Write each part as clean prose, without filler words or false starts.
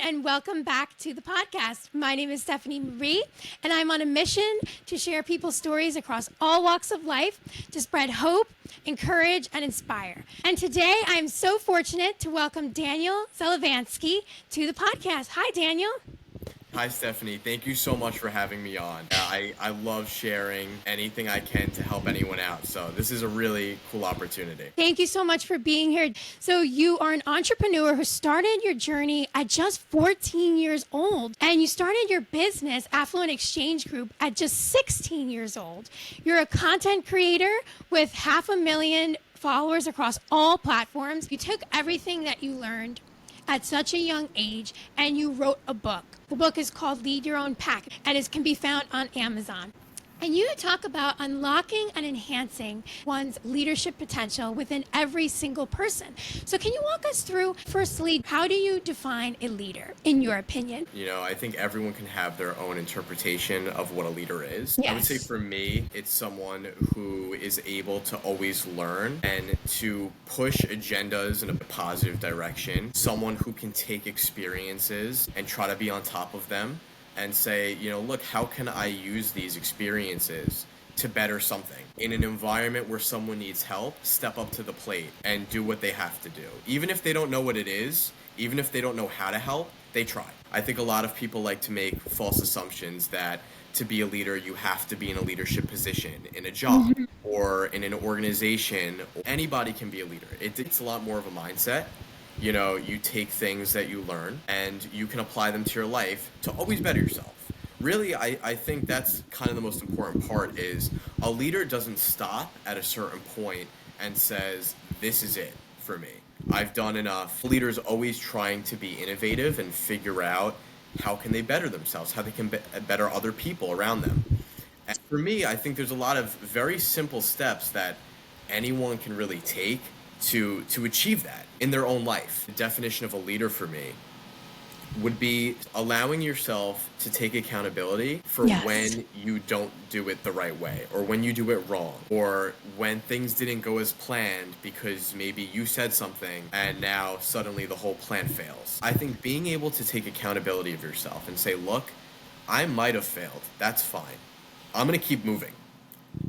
and welcome back to the podcast. My name is Stephanie Marie, and I'm on a mission to share people's stories across all walks of life to spread hope, encourage, and inspire. And today, I'm so fortunate to welcome Daniel Zelevansky to the podcast. Hi, Daniel. Hi, Stephanie. Thank you so much for having me on. I love sharing anything I can to help anyone out. So this is a really cool opportunity. Thank you so much for being here. So you are an entrepreneur who started your journey at just 14 years old, and you started your business, Affluent Exchange Group, at just 16 years old. You're a content creator with 500,000 followers across all platforms. You took everything that you learned at such a young age, and you wrote a book. The book is called Lead Your Own Pack, and it can be found on Amazon. And you talk about unlocking and enhancing one's leadership potential within every single person. So can you walk us through, firstly, how do you define a leader, in your opinion? I think everyone can have their own interpretation of what a leader is. Yes. I would say for me, it's someone who is able to always learn and to push agendas in a positive direction. Someone who can take experiences and try to be on top of them and say, look, how can I use these experiences to better something? In an environment where someone needs help, step up to the plate and do what they have to do. Even if they don't know what it is, even if they don't know how to help, they try. I think a lot of people like to make false assumptions that to be a leader, you have to be in a leadership position in a job or in an organization. Anybody can be a leader. It's a lot more of a mindset. You take things that you learn and you can apply them to your life to always better yourself. Really, I think that's kind of the most important part is a leader doesn't stop at a certain point and says, this is it for me. I've done enough. Leaders always trying to be innovative and figure out how can they better themselves, how they can better other people around them. And for me, I think there's a lot of very simple steps that anyone can really take to achieve that in their own life. The definition of a leader for me would be allowing yourself to take accountability for when you don't do it the right way, or when you do it wrong, or when things didn't go as planned because maybe you said something and now suddenly the whole plan fails. I think being able to take accountability of yourself and say, look, I might have failed. That's fine. I'm going to keep moving.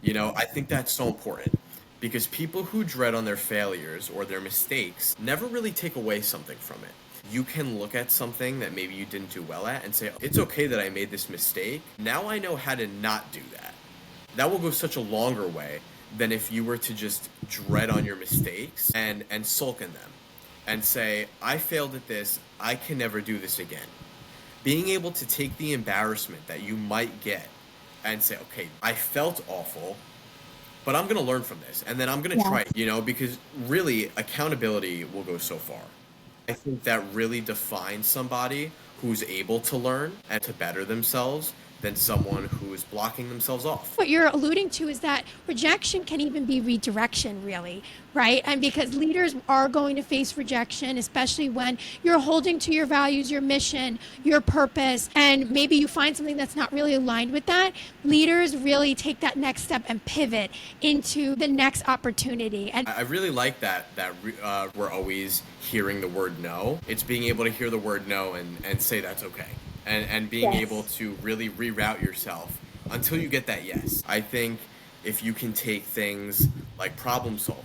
I think that's so important. Because people who dread on their failures or their mistakes never really take away something from it. You can look at something that maybe you didn't do well at and say, it's okay that I made this mistake. Now I know how to not do that. That will go such a longer way than if you were to just dread on your mistakes and sulk in them and say, I failed at this, I can never do this again. Being able to take the embarrassment that you might get and say, okay, I felt awful, but I'm going to learn from this, and then I'm going to try it, because really accountability will go so far. I think that really defines somebody who's able to learn and to better themselves than someone who is blocking themselves off. What you're alluding to is that rejection can even be redirection, really, right? And because leaders are going to face rejection, especially when you're holding to your values, your mission, your purpose, and maybe you find something that's not really aligned with that, leaders really take that next step and pivot into the next opportunity. And I really like that we're always hearing the word no. It's being able to hear the word no and say that's okay. And being able to really reroute yourself until you get that yes. I think if you can take things like problem solving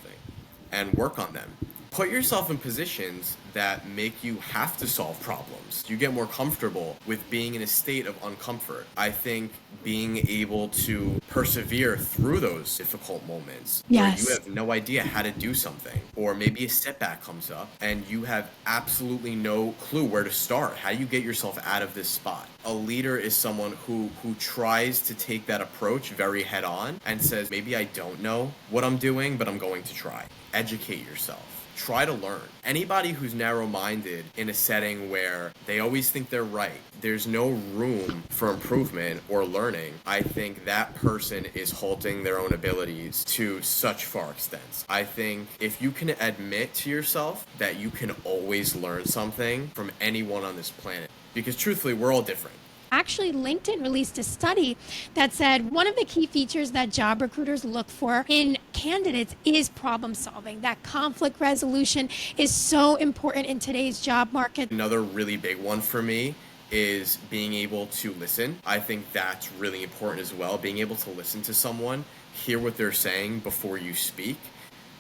and work on them, put yourself in positions that make you have to solve problems. You get more comfortable with being in a state of uncomfort. I think being able to persevere through those difficult moments where you have no idea how to do something, or maybe a setback comes up and you have absolutely no clue where to start. How do you get yourself out of this spot? A leader is someone who tries to take that approach very head on and says, maybe I don't know what I'm doing, but I'm going to try. Educate yourself. Try to learn. Anybody who's narrow-minded in a setting where they always think they're right, there's no room for improvement or learning, I think that person is halting their own abilities to such far extents. I think if you can admit to yourself that you can always learn something from anyone on this planet, because truthfully, we're all different. Actually, LinkedIn released a study that said one of the key features that job recruiters look for in candidates is problem solving. That conflict resolution is so important in today's job market. Another really big one for me is being able to listen. I think that's really important as well. Being able to listen to someone, hear what they're saying before you speak.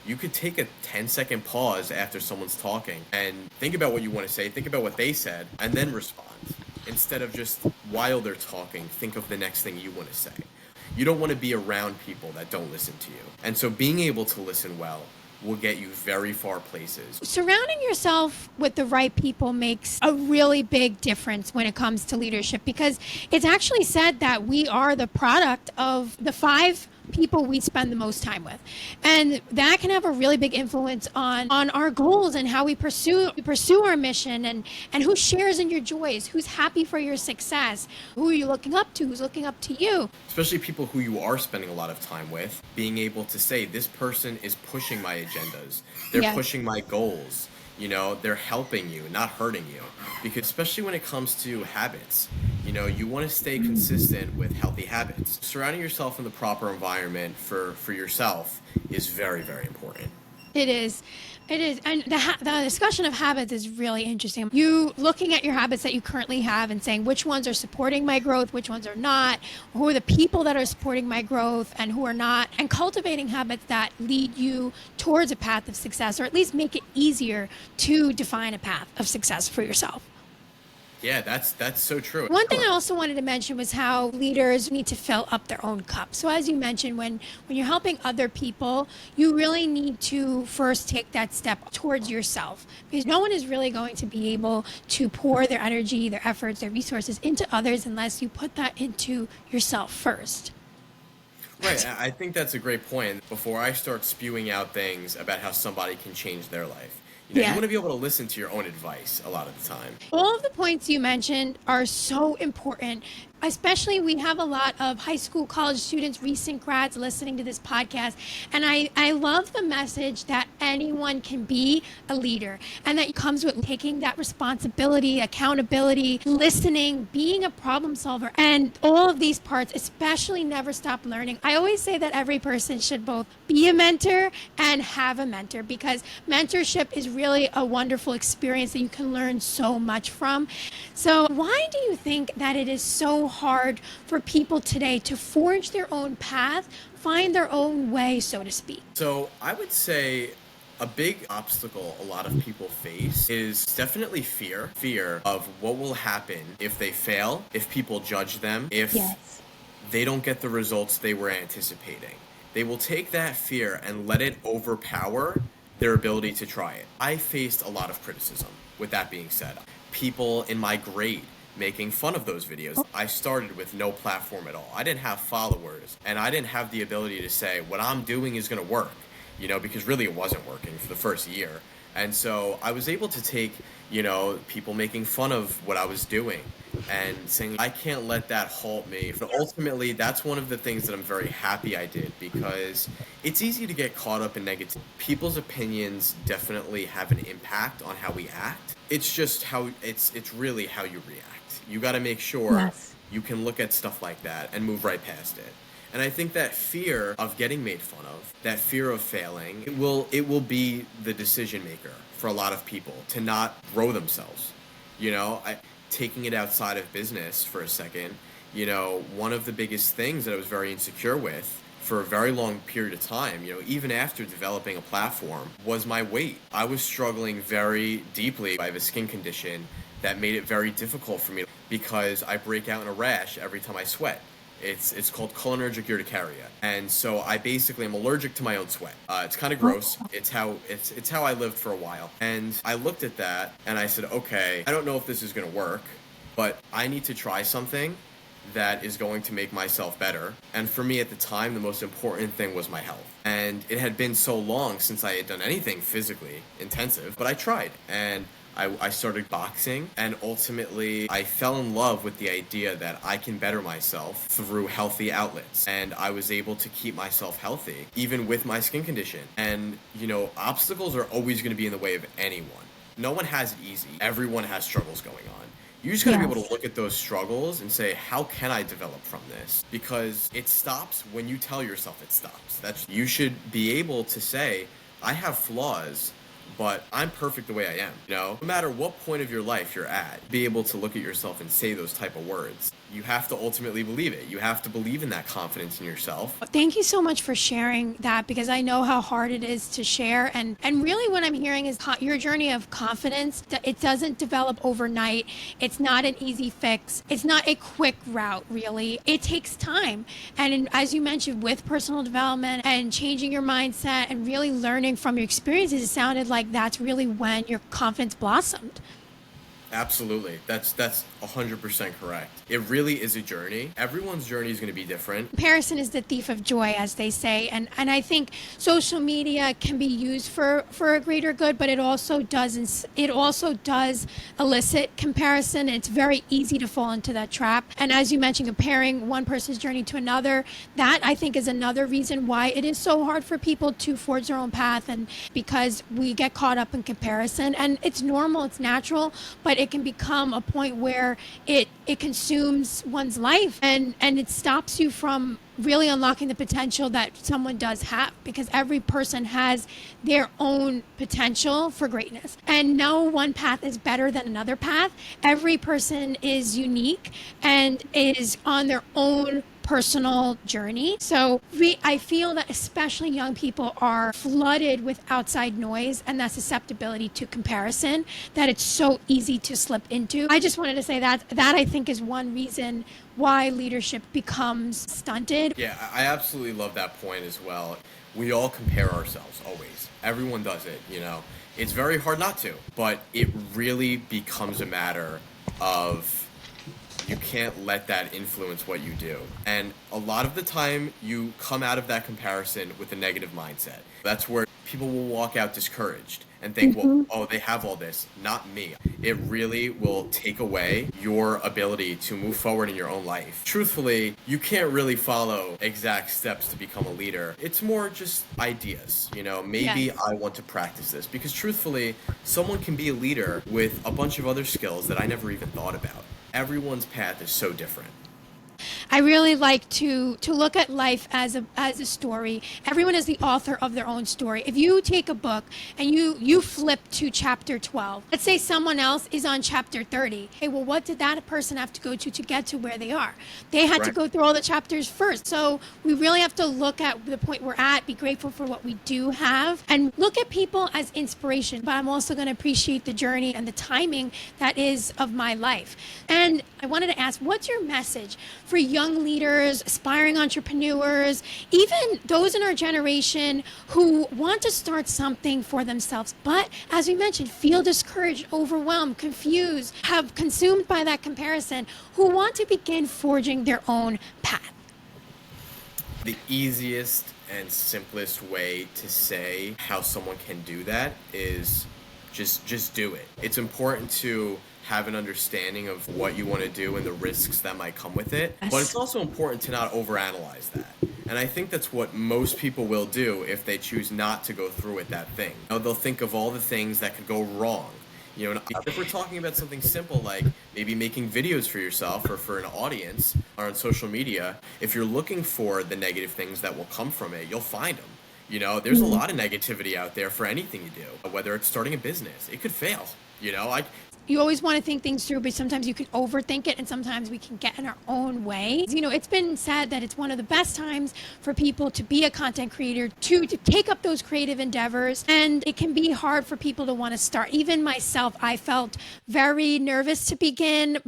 You could take a 10-second pause after someone's talking and think about what you want to say, think about what they said, and then respond. Instead of just while they're talking, think of the next thing you want to say. You don't want to be around people that don't listen to you. And so being able to listen well will get you very far places. Surrounding yourself with the right people makes a really big difference when it comes to leadership, because it's actually said that we are the product of the 5 people we spend the most time with, and that can have a really big influence on our goals and how we pursue our mission, and who shares in your joys, who's happy for your success, who are you looking up to, who's looking up to you. Especially people who you are spending a lot of time with, being able to say, this person is pushing my agendas, they're Yes. pushing my goals, they're helping you, not hurting you. Because especially when it comes to habits, you want to stay consistent with healthy habits. Surrounding yourself in the proper environment for yourself is very, very important. It is. And the discussion of habits is really interesting. You looking at your habits that you currently have and saying which ones are supporting my growth, which ones are not, who are the people that are supporting my growth and who are not, and cultivating habits that lead you towards a path of success, or at least make it easier to define a path of success for yourself. Yeah, that's so true. One thing I also wanted to mention was how leaders need to fill up their own cup. So as you mentioned, when you're helping other people, you really need to first take that step towards yourself, because no one is really going to be able to pour their energy, their efforts, their resources into others unless you put that into yourself first. Right, I think that's a great point. Before I start spewing out things about how somebody can change their life, you Yeah. want to be able to listen to your own advice a lot of the time. All of the points you mentioned are so important. Especially, we have a lot of high school, college students, recent grads listening to this podcast. And I love the message that anyone can be a leader, and that comes with taking that responsibility, accountability, listening, being a problem solver, and all of these parts, especially never stop learning. I always say that every person should both be a mentor and have a mentor, because mentorship is really a wonderful experience that you can learn so much from. So why do you think that it is so hard for people today to forge their own path, find their own way, so to speak? So I would say a big obstacle a lot of people face is definitely fear. Fear of what will happen if they fail, if people judge them, if Yes. they don't get the results they were anticipating. They will take that fear and let it overpower their ability to try it. I faced a lot of criticism. With that being said, people in my grade making fun of those videos. I started with no platform at all. I didn't have followers, and I didn't have the ability to say what I'm doing is going to work, because really it wasn't working for the first year. And so I was able to take, people making fun of what I was doing and saying, I can't let that halt me. But ultimately, that's one of the things that I'm very happy I did, because it's easy to get caught up in negative. People's opinions definitely have an impact on how we act. It's just it's really how you react. You got to make sure Yes. you can look at stuff like that and move right past it. And I think that fear of getting made fun of, that fear of failing, it will be the decision maker for a lot of people to not grow themselves. Taking it outside of business for a second, one of the biggest things that I was very insecure with for a very long period of time, even after developing a platform, was my weight. I was struggling very deeply. I have a skin condition that made it very difficult for me because I break out in a rash every time I sweat. It's called cholinergic urticaria, and so I basically am allergic to my own sweat. It's kind of gross. It's how I lived for a while, and I looked at that and I said, okay, I don't know if this is going to work, but I need to try something that is going to make myself better. And for me at the time, the most important thing was my health. And it had been so long since I had done anything physically intensive, but I tried, and I started boxing, and ultimately I fell in love with the idea that I can better myself through healthy outlets, and I was able to keep myself healthy even with my skin condition. And obstacles are always going to be in the way of anyone. No one has it easy. Everyone has struggles going on. You just got to be able Yes. to look at those struggles and say, how can I develop from this? Because it stops when you tell yourself it stops. You should be able to say, I have flaws, but I'm perfect the way I am. No matter what point of your life you're at, be able to look at yourself and say those type of words. You have to ultimately believe it. You have to believe in that confidence in yourself. Thank you so much for sharing that, because I know how hard it is to share. And really what I'm hearing is your journey of confidence. It doesn't develop overnight. It's not an easy fix. It's not a quick route, really. It takes time. And as you mentioned, with personal development and changing your mindset and really learning from your experiences, it sounded like that's really when your confidence blossomed. Absolutely. That's 100% correct. It really is a journey. Everyone's journey is going to be different. Comparison is the thief of joy, as they say, and I think social media can be used for a greater good, but it also does elicit comparison. It's very easy to fall into that trap. And as you mentioned, comparing one person's journey to another, that I think is another reason why it is so hard for people to forge their own path, and because we get caught up in comparison. And it's normal, it's natural, but it can become a point where it consumes one's life, and it stops you from really unlocking the potential that someone does have, because every person has their own potential for greatness, and no one path is better than another path. Every person is unique and is on their own personal journey. So I feel that especially young people are flooded with outside noise and that susceptibility to comparison that it's so easy to slip into. I just wanted to say that I think is one reason why leadership becomes stunted. Yeah, I absolutely love that point as well. We all compare ourselves, always. Everyone does it, you know. It's very hard not to, but it really becomes a matter of you can't let that influence what you do. And a lot of the time, you come out of that comparison with a negative mindset. That's where people will walk out discouraged and think, well, oh, they have all this, not me. It really will take away your ability to move forward in your own life. Truthfully, you can't really follow exact steps to become a leader. It's more just ideas, you know, maybe Yes. I want to practice this, because truthfully, someone can be a leader with a bunch of other skills that I never even thought about. Everyone's path is so different. I really like to look at life as a story. Everyone is the author of their own story. If you take a book and you flip to chapter 12, let's say someone else is on chapter 30. Hey, well, what did that person have to go to get to where they are? They had to Right. go through all the chapters first. So we really have to look at the point we're at, be grateful for what we do have, and look at people as inspiration. But I'm also going to appreciate the journey and the timing that is of my life. And I wanted to ask, what's your message for young leaders, aspiring entrepreneurs, even those in our generation who want to start something for themselves, but as we mentioned, feel discouraged, overwhelmed, confused, have consumed by that comparison, who want to begin forging their own path? The easiest and simplest way to say how someone can do that is just do it. It's important to have an understanding of what you want to do and the risks that might come with it. Yes. But it's also important to not overanalyze that. And I think that's what most people will do if they choose not to go through with that thing. You know, they'll think of all the things that could go wrong. You know, if we're talking about something simple like maybe making videos for yourself or for an audience or on social media, if you're looking for the negative things that will come from it, you'll find them. You know, there's a lot of negativity out there for anything you do, whether it's starting a business. It could fail. You know, You always want to think things through, but sometimes you can overthink it, and sometimes we can get in our own way. You know, it's been said that it's one of the best times for people to be a content creator, to take up those creative endeavors, and it can be hard for people to want to start. Even myself, I felt very nervous to begin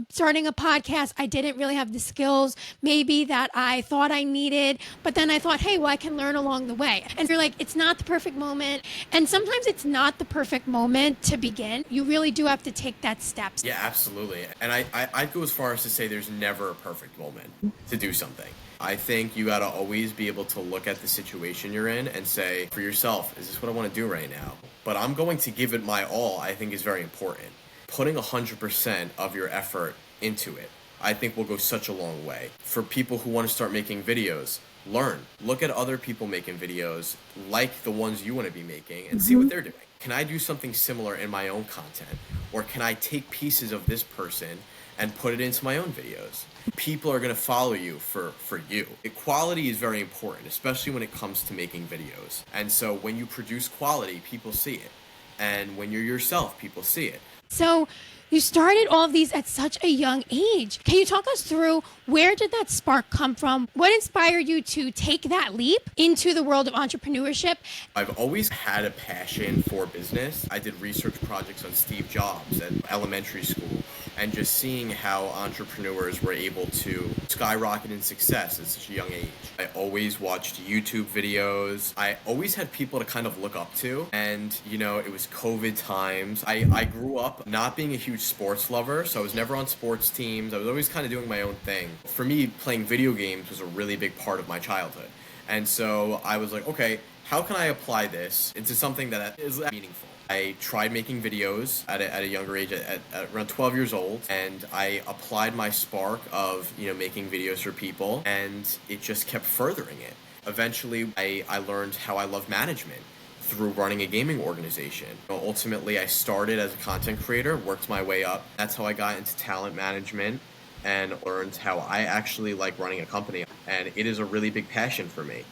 starting a podcast. I didn't really have the skills maybe that I thought I needed, but then I thought, hey, well, I can learn along the way. And you're like, it's not the perfect moment, and sometimes it's not the perfect moment to begin. You really do have to take that step. yeah, absolutely. And I'd go as far as to say there's never a perfect moment to do something. I think you got to always be able to look at the situation you're in and say for yourself, is this what I want to do right now? But I'm going to give it my all, I think is very important. Putting 100% of your effort into it, I think will go such a long way. For people who want to start making videos, look at other people making videos like the ones you want to be making and see what they're doing. can I do something similar in my own content? Or can I take pieces of this person and put it into my own videos? People are going to follow you for you. Quality is very important, especially when it comes to making videos. And so when you produce quality, people see it. And when you're yourself, people see it. So you started all of these at such a young age. Can you talk us through where did that spark come from? What inspired you to take that leap into the world of entrepreneurship? I've always had a passion for business. I did research projects on Steve Jobs at elementary school, and just seeing how entrepreneurs were able to skyrocket in success at such a young age. I always watched YouTube videos. I always had people to kind of look up to, and it was COVID times. I grew up not being a huge sports lover, so I was never on sports teams. I was always kind of doing my own thing. For me, playing video games was a really big part of my childhood. And so I was like, okay, how can I apply this into something that is meaningful? I tried making videos at a younger age, at around 12 years old, and I applied my spark of, making videos for people, and it just kept furthering it. Eventually, I learned how I love management through running a gaming organization. Ultimately, I started as a content creator, worked my way up. That's how I got into talent management and learned how I actually like running a company. And it is a really big passion for me.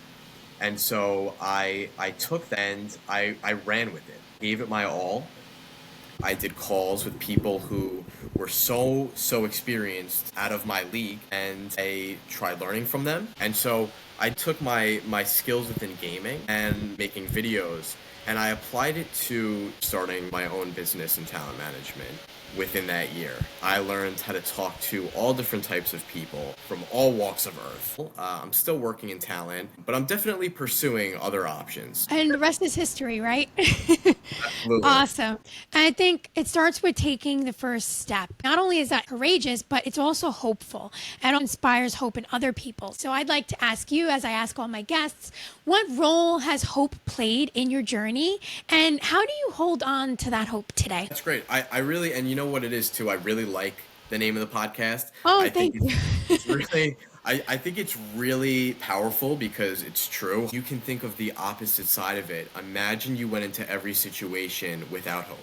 And so I took that and I ran with it, gave it my all. I did calls with people who were so experienced out of my league, and I tried learning from them. And so I took my skills within gaming and making videos, and I applied it to starting my own business in talent management. Within that year, I learned how to talk to all different types of people from all walks of earth. I'm still working in talent, but I'm definitely pursuing other options. And the rest is history, right? Absolutely. Awesome. And I think it starts with taking the first step. Not only is that courageous, but it's also hopeful and inspires hope in other people. So I'd like to ask you, as I ask all my guests, what role has hope played in your journey, and how do you hold on to that hope today? That's great. I really, and you know what it is too, I really like the name of the podcast. Oh, I thank think you. it's really, I think it's really powerful because it's true. You can think of the opposite side of it. Imagine you went into every situation without hope.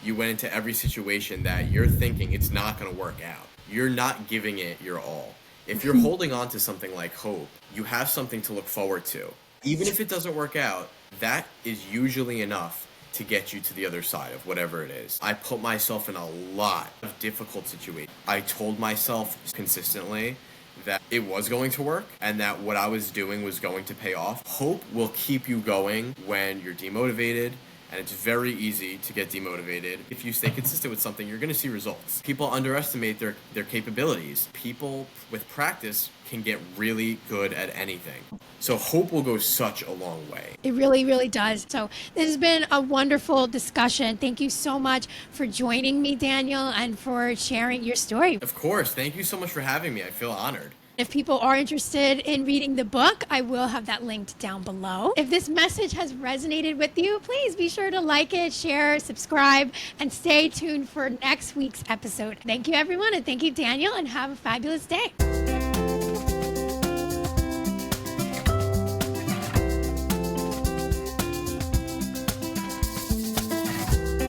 You went into every situation that you're thinking it's not going to work out. You're not giving it your all. If you're holding on to something like hope, you have something to look forward to. Even if it doesn't work out, that is usually enough to get you to the other side of whatever it is. I put myself in a lot of difficult situations. I told myself consistently that it was going to work and that what I was doing was going to pay off. Hope will keep you going when you're demotivated, and it's very easy to get demotivated. If you stay consistent with something, you're going to see results. People underestimate their capabilities. People with practice can get really good at anything. So hope will go such a long way. It really, really does. So this has been a wonderful discussion. Thank you so much for joining me, Daniel, and for sharing your story. Of course. Thank you so much for having me. I feel honored. If people are interested in reading the book, I will have that linked down below. If this message has resonated with you, please be sure to like it, share, subscribe, and stay tuned for next week's episode. Thank you, everyone, and thank you, Daniel, and have a fabulous day.